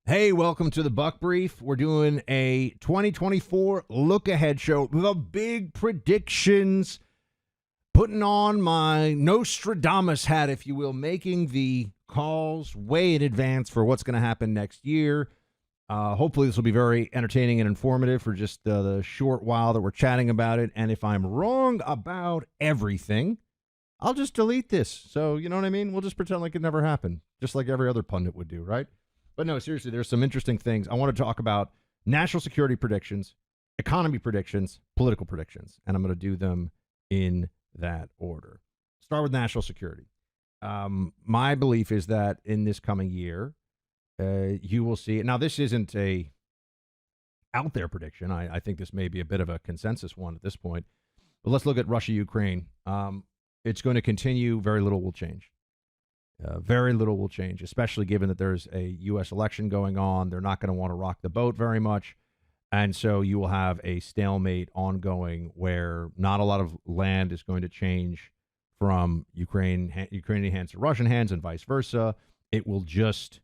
Hey, welcome to the Buck Brief. We're doing a 2024 look-ahead show. The big predictions. Putting on my Nostradamus hat, if you will, making the calls way in advance for what's going to happen next year. Hopefully this will be very entertaining and informative for just the short while that we're chatting about it. And if I'm wrong about everything, I'll just delete this. So, you know what I mean? We'll just pretend like it never happened, just like every other pundit would do, right? But no, seriously, there's some interesting things. I want to talk about national security predictions, economy predictions, political predictions, and I'm going to do them in that order. Start with national security. My belief is that in this coming year, you will see. Now, this isn't a out there prediction. I think this may be a bit of a consensus one at this point. But let's look at Russia, Ukraine. It's going to continue. Very little will change. Very little will change, especially given that there's a U.S. election going on. They're not going to want to rock the boat very much. And so you will have a stalemate ongoing where not a lot of land is going to change from Ukrainian hands to Russian hands and vice versa. It will just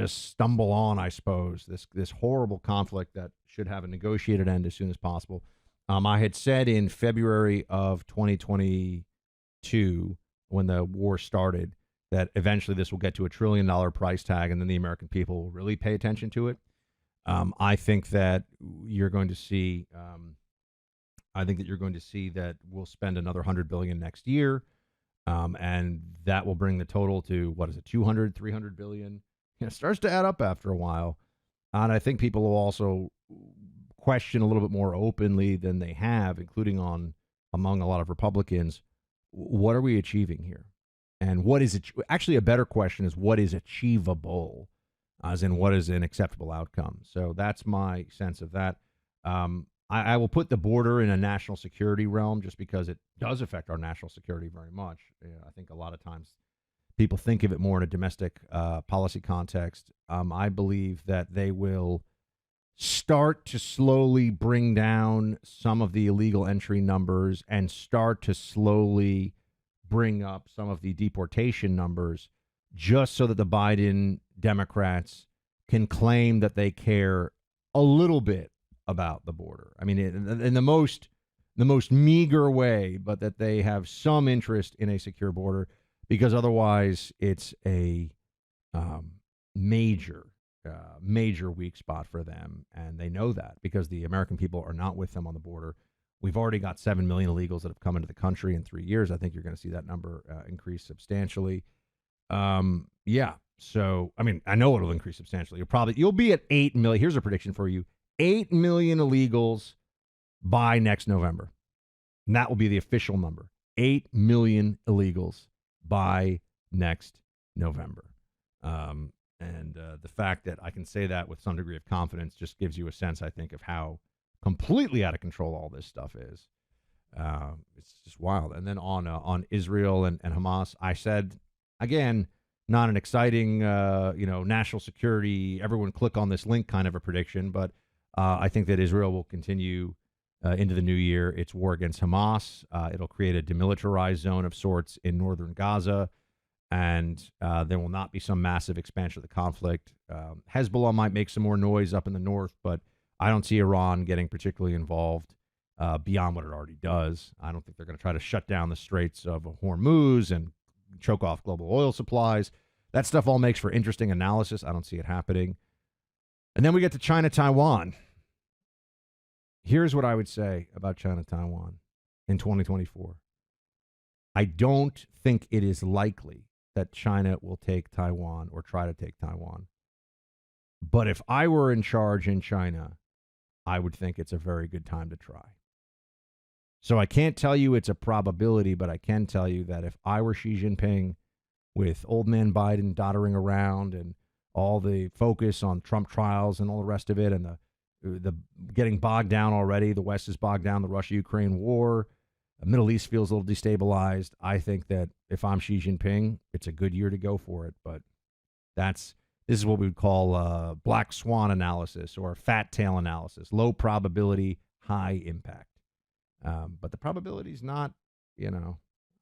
stumble on, I suppose, this horrible conflict that should have a negotiated end as soon as possible. I had said in February of 2022, when the war started, that eventually this will get to $1 trillion price tag, and then the American people will really pay attention to it. I think that you're going to see. That we'll spend another $100 billion next year, and that will bring the total to what is it, 200, 300 billion. It starts to add up after a while, and I think people will also question a little bit more openly than they have, including among a lot of Republicans. What are we achieving here? And what is it? Actually, a better question is what is achievable, as in what is an acceptable outcome. So that's my sense of that. I will put the border in a national security realm just because it does affect our national security very much. I think a lot of times people think of it more in a domestic policy context. I believe that they will start to slowly bring down some of the illegal entry numbers and start to slowly bring up some of the deportation numbers just so that the Biden Democrats can claim that they care a little bit about the border. I mean, in the most meager way, but that they have some interest in a secure border, because otherwise it's a major weak spot for them, and they know that because the American people are not with them on the border. We've already got 7 million illegals that have come into the country in 3 years. I think you're going to see that number increase substantially. So, I mean, I know it'll increase substantially. You'll be at 8 million. Here's a prediction for you. 8 million illegals by next November. And that will be the official number. 8 million illegals by next November. And the fact that I can say that with some degree of confidence just gives you a sense, I think, of how completely out of control all this stuff is. It's just wild. And then on Israel and Hamas, I said, again, not an exciting, national security, everyone click on this link kind of a prediction, but I think that Israel will continue into the new year its war against Hamas. It'll create a demilitarized zone of sorts in northern Gaza. And there will not be some massive expansion of the conflict. Hezbollah might make some more noise up in the north, but I don't see Iran getting particularly involved beyond what it already does. I don't think they're going to try to shut down the Straits of Hormuz and choke off global oil supplies. That stuff all makes for interesting analysis. I don't see it happening. And then we get to China, Taiwan. Here's what I would say about China, Taiwan in 2024. I don't think it is likely that China will take Taiwan or try to take Taiwan. But if I were in charge in China, I would think it's a very good time to try. So I can't tell you it's a probability, but I can tell you that if I were Xi Jinping with old man Biden doddering around and all the focus on Trump trials and all the rest of it, and the getting bogged down already, the West is bogged down, the Russia-Ukraine war, the Middle East feels a little destabilized. I think that if I'm Xi Jinping, it's a good year to go for it. But this is what we would call black swan analysis or fat tail analysis. Low probability, high impact. But the probability is not,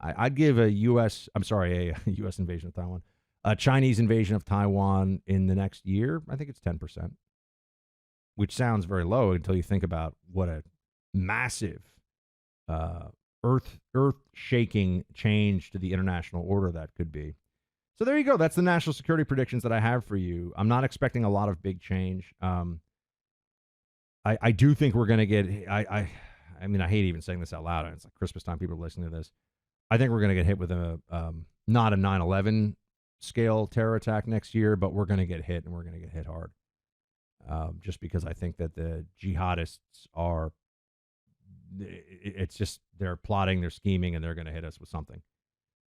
I'd give a U.S. invasion of Taiwan, A Chinese invasion of Taiwan in the next year, I think it's 10%, which sounds very low until you think about what a massive earth-shaking change to the international order that could be. So there you go. That's the national security predictions that I have for you. I'm not expecting a lot of big change. I do think we're going to get. I mean, I hate even saying this out loud. It's like Christmas time. People are listening to this. I think we're going to get hit with a not a 9/11 scale terror attack next year, but we're going to get hit, and we're going to get hit hard. Just because I think that the jihadists are. It's just they're plotting, they're scheming, and they're going to hit us with something.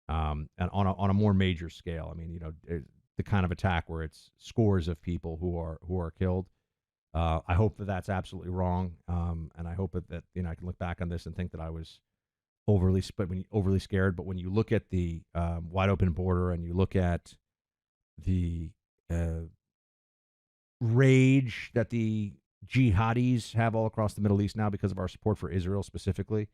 And on a more major scale. I mean, the kind of attack where it's scores of people who are killed. I hope that that's absolutely wrong, and I hope that I can look back on this and think that I was overly scared. But when you look at the wide open border and you look at the rage that the jihadis have all across the Middle East now because of our support for Israel specifically,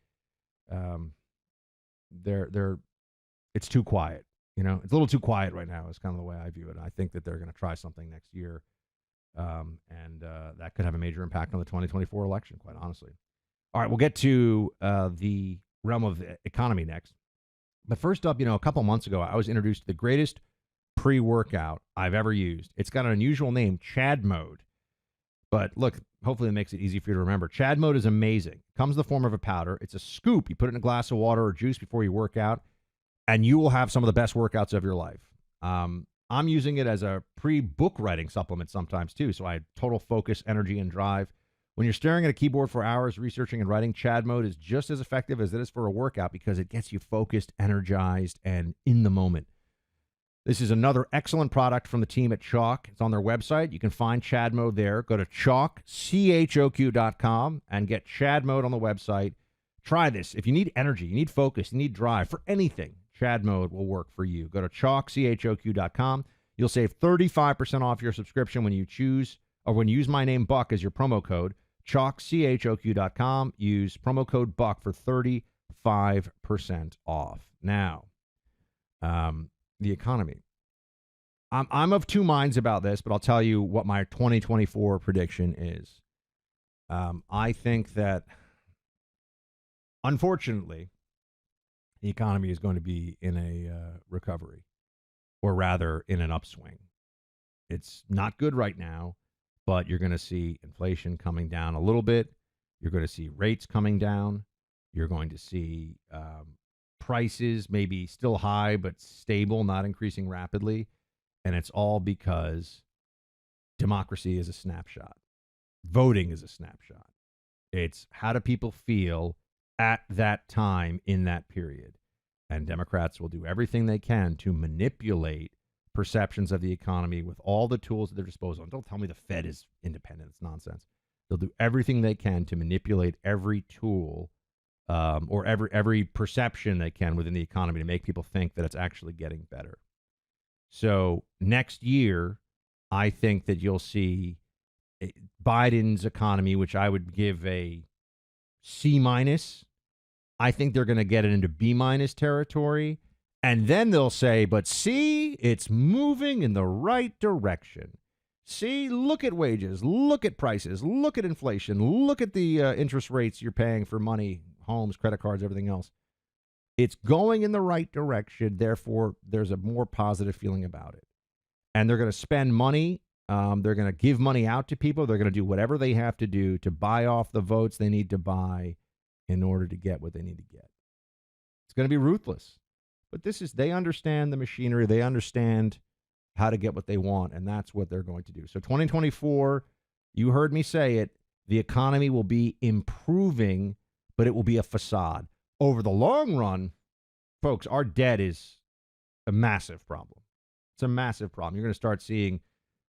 it's too quiet. It's a little too quiet right now. Is kind of the way I view it. I think that they're going to try something next year. And that could have a major impact on the 2024 election, quite honestly. All right, we'll get to the realm of the economy next. But first up, a couple months ago, I was introduced to the greatest pre-workout I've ever used. It's got an unusual name, Chad Mode. But look, hopefully it makes it easy for you to remember. Chad Mode is amazing. It comes in the form of a powder. It's a scoop. You put it in a glass of water or juice before you work out, and you will have some of the best workouts of your life. I'm using it as a pre-book writing supplement sometimes, too, so I have total focus, energy, and drive. When you're staring at a keyboard for hours researching and writing, Chad Mode is just as effective as it is for a workout because it gets you focused, energized, and in the moment. This is another excellent product from the team at Chalk. It's on their website. You can find Chad Mode there. Go to Chalk, CHOQ.com, and get Chad Mode on the website. Try this. If you need energy, you need focus, you need drive for anything, Chad Mode will work for you. Go to Chalk, CHOQ.com. You'll save 35% off your subscription when you use my name, Buck, as your promo code. Chalk, CHOQ.com. Use promo code Buck for 35% off. Now, the economy. I'm of two minds about this, but I'll tell you what my 2024 prediction is. I think that, unfortunately, the economy is going to be in a recovery, or rather in an upswing. It's not good right now, but you're going to see inflation coming down a little bit. You're going to see rates coming down. You're going to see prices maybe still high, but stable, not increasing rapidly. And it's all because democracy is a snapshot. Voting is a snapshot. It's how do people feel at that time in that period. And Democrats will do everything they can to manipulate perceptions of the economy with all the tools at their disposal. And don't tell me the Fed is independent. It's nonsense. They'll do everything they can to manipulate every tool or every perception they can within the economy to make people think that it's actually getting better. So next year, I think that you'll see Biden's economy, which I would give a C-. I think they're going to get it into B- territory. And then they'll say, but see, it's moving in the right direction. See, look at wages, look at prices, look at inflation, look at the interest rates you're paying for money, homes, credit cards, everything else. It's going in the right direction. Therefore, there's a more positive feeling about it. And they're going to spend money. They're going to give money out to people. They're going to do whatever they have to do to buy off the votes they need to buy in order to get what they need to get. It's going to be ruthless. But they understand the machinery. They understand how to get what they want, and that's what they're going to do. So 2024, you heard me say it, the economy will be improving, but it will be a facade. Over the long run, folks, our debt is a massive problem. It's a massive problem. You're going to start seeing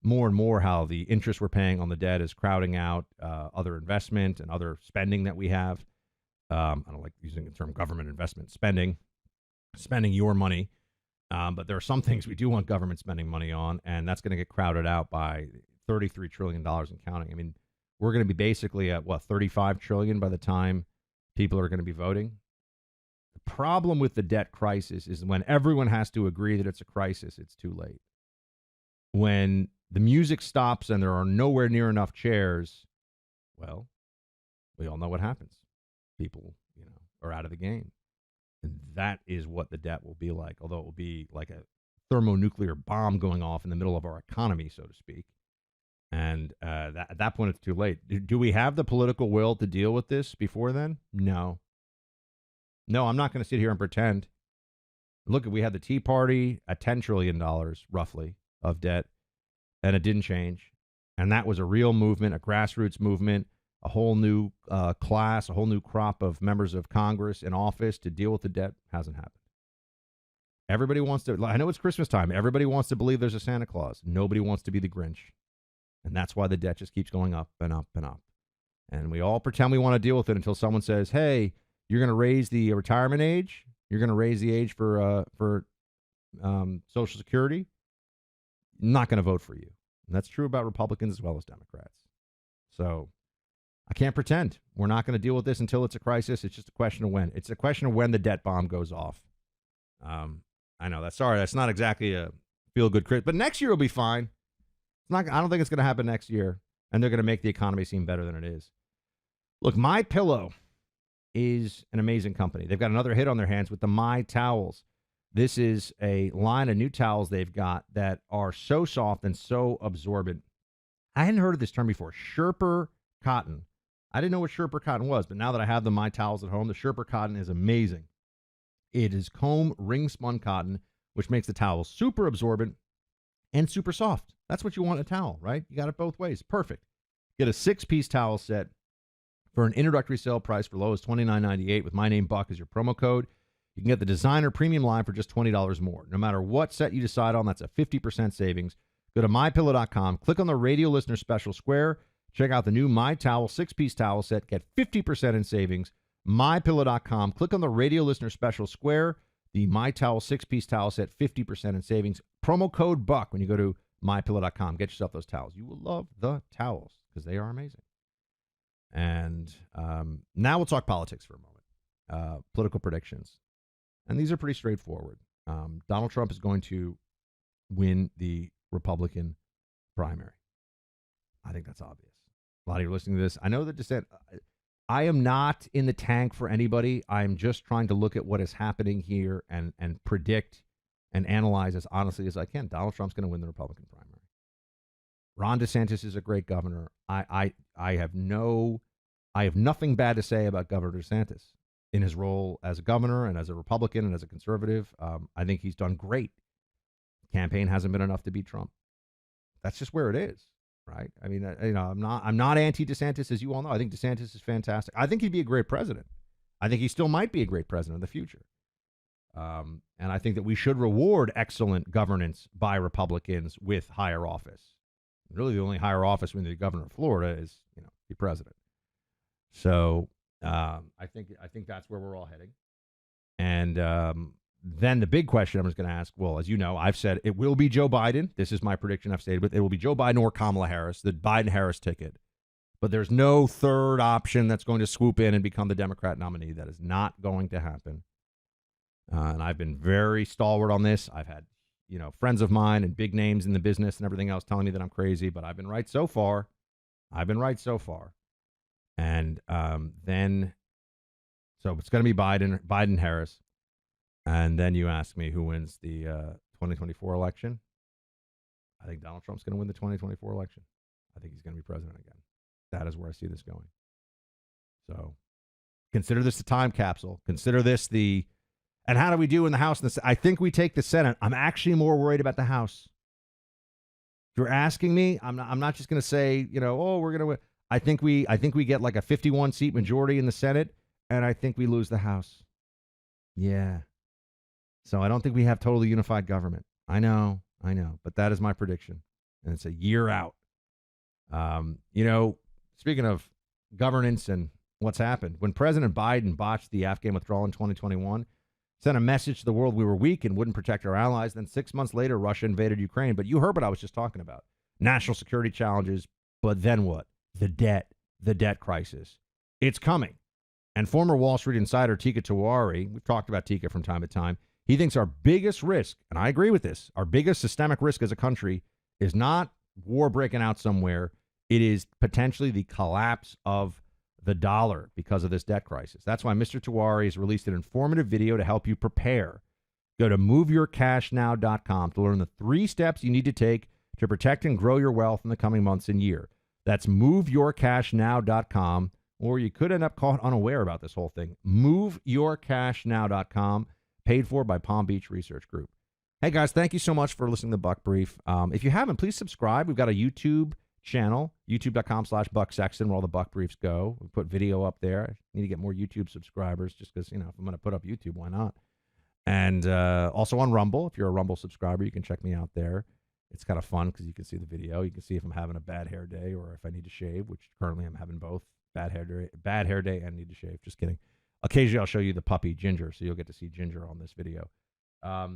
more and more how the interest we're paying on the debt is crowding out other investment and other spending that we have. I don't like using the term government investment, spending your money. But there are some things we do want government spending money on, and that's going to get crowded out by $33 trillion and counting. I mean, we're going to be basically at, $35 trillion by the time people are going to be voting. problem with the debt crisis is when everyone has to agree that it's a crisis, it's too late. When the music stops and there are nowhere near enough chairs, well, we all know what happens. People, are out of the game. And that is what the debt will be like, although it will be like a thermonuclear bomb going off in the middle of our economy, so to speak. And at that point, it's too late. Do we have the political will to deal with this before then? No. No, I'm not going to sit here and pretend. Look, we had the Tea Party at $10 trillion, roughly, of debt, and it didn't change. And that was a real movement, a grassroots movement, a whole new class, a whole new crop of members of Congress in office to deal with the debt. Hasn't happened. Everybody wants to, I know it's Christmas time. Everybody wants to believe there's a Santa Claus. Nobody wants to be the Grinch. And that's why the debt just keeps going up and up and up. And we all pretend we want to deal with it until someone says, hey, you're going to raise the retirement age. You're going to raise the age for Social Security. I'm not going to vote for you. And that's true about Republicans as well as Democrats. So I can't pretend. We're not going to deal with this until it's a crisis. It's just a question of when. It's a question of when the debt bomb goes off. I know that's not exactly a feel-good crit, but next year will be fine. It's not. I don't think it's going to happen next year, and they're going to make the economy seem better than it is. Look, My Pillow is an amazing company. They've got another hit on their hands with the My Towels. This is a line of new towels they've got that are so soft and so absorbent. I hadn't heard of this term before, Sherper cotton. I didn't know what Sherper cotton was, but now that I have the My Towels at home, the Sherper cotton is amazing. It is comb ring spun cotton, which makes the towel super absorbent and super soft. That's what you want in a towel, right? You got it both ways. Perfect. Get a 6-piece towel set for an introductory sale price for low as $29.98 with my name Buck as your promo code. You can get the designer premium line for just $20 more. No matter what set you decide on, that's a 50% savings. Go to mypillow.com, click on the radio listener special square, check out the new My Towel 6-piece towel set, get 50% in savings. mypillow.com, click on the radio listener special square, the My Towel 6-piece towel set, 50% in savings. Promo code Buck when you go to mypillow.com. Get yourself those towels. You will love the towels because they are amazing. And now we'll talk politics for a moment. Political predictions. And these are pretty straightforward. Donald Trump is going to win the Republican primary. I think that's obvious. A lot of you are listening to this. I know the dissent. I am not in the tank for anybody. I'm just trying to look at what is happening here and predict and analyze as honestly as I can. Donald Trump's going to win the Republican primary. Ron DeSantis is a great governor. I have nothing bad to say about Governor DeSantis in his role as a governor and as a Republican and as a conservative. I think he's done great. Campaign hasn't been enough to beat Trump. That's just where it is, right? I mean, I'm not anti-DeSantis, as you all know. I think DeSantis is fantastic. I think he'd be a great president. I think he still might be a great president in the future. And I think that we should reward excellent governance by Republicans with higher office. Really, the only higher office when the governor of Florida is, be president. So I think that's where we're all heading. And then the big question I'm just going to ask, well, as you know, I've said it will be Joe Biden. This is my prediction I've stated with. It will be Joe Biden or Kamala Harris, the Biden-Harris ticket. But there's no third option that's going to swoop in and become the Democrat nominee. That is not going to happen. And I've been very stalwart on this. I've had, friends of mine and big names in the business and everything else telling me that I'm crazy, but I've been right so far. And so it's going to be Biden-Harris. And then you ask me who wins the 2024 election. I think Donald Trump's going to win the 2024 election. I think he's going to be president again. That is where I see this going. So consider this a time capsule. Consider this and how do we do in the House? I think we take the Senate. I'm actually more worried about the House. If you're asking me, I'm not just going to say, we're going to win. I think we get like a 51-seat majority in the Senate, and I think we lose the House. Yeah. So I don't think we have totally unified government. I know, but that is my prediction, and it's a year out. Speaking of governance and what's happened, when President Biden botched the Afghan withdrawal in 2021, sent a message to the world we were weak and wouldn't protect our allies. Then 6 months later, Russia invaded Ukraine. But you heard what I was just talking about. National security challenges. But then what? The debt crisis. It's coming. And former Wall Street insider Tika Tiwari, we've talked about Tika from time to time, he thinks our biggest risk, and I agree with this, our biggest systemic risk as a country is not war breaking out somewhere. It is potentially the collapse of the dollar because of this debt crisis. That's why Mr. Tiwari has released an informative video to help you prepare. Go to moveyourcashnow.com to learn the 3 steps you need to take to protect and grow your wealth in the coming months and year. That's moveyourcashnow.com, or you could end up caught unaware about this whole thing. Moveyourcashnow.com, paid for by Palm Beach Research Group. Hey, guys, thank you so much for listening to Buck Brief. If you haven't, please subscribe. We've got a YouTube channel, youtube.com/Buck Sexton, where all the Buck Briefs go. We put video up there. I need to get more YouTube subscribers just because, if I'm going to put up YouTube, why not? And also on Rumble. If you're a Rumble subscriber, you can check me out there. It's kind of fun because you can see the video. You can see if I'm having a bad hair day or if I need to shave, which currently I'm having both. Bad hair day and need to shave. Just kidding. Occasionally I'll show you the puppy Ginger, so you'll get to see Ginger on this video. I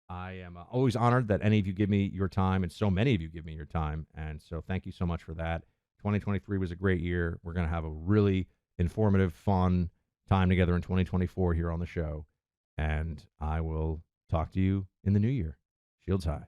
am always honored that any of you give me your time, and so many of you give me your time, and so thank you so much for that. 2023 was a great year. We're going to have a really informative, fun time together in 2024 here on the show, and I will talk to you in the new year. Shields high.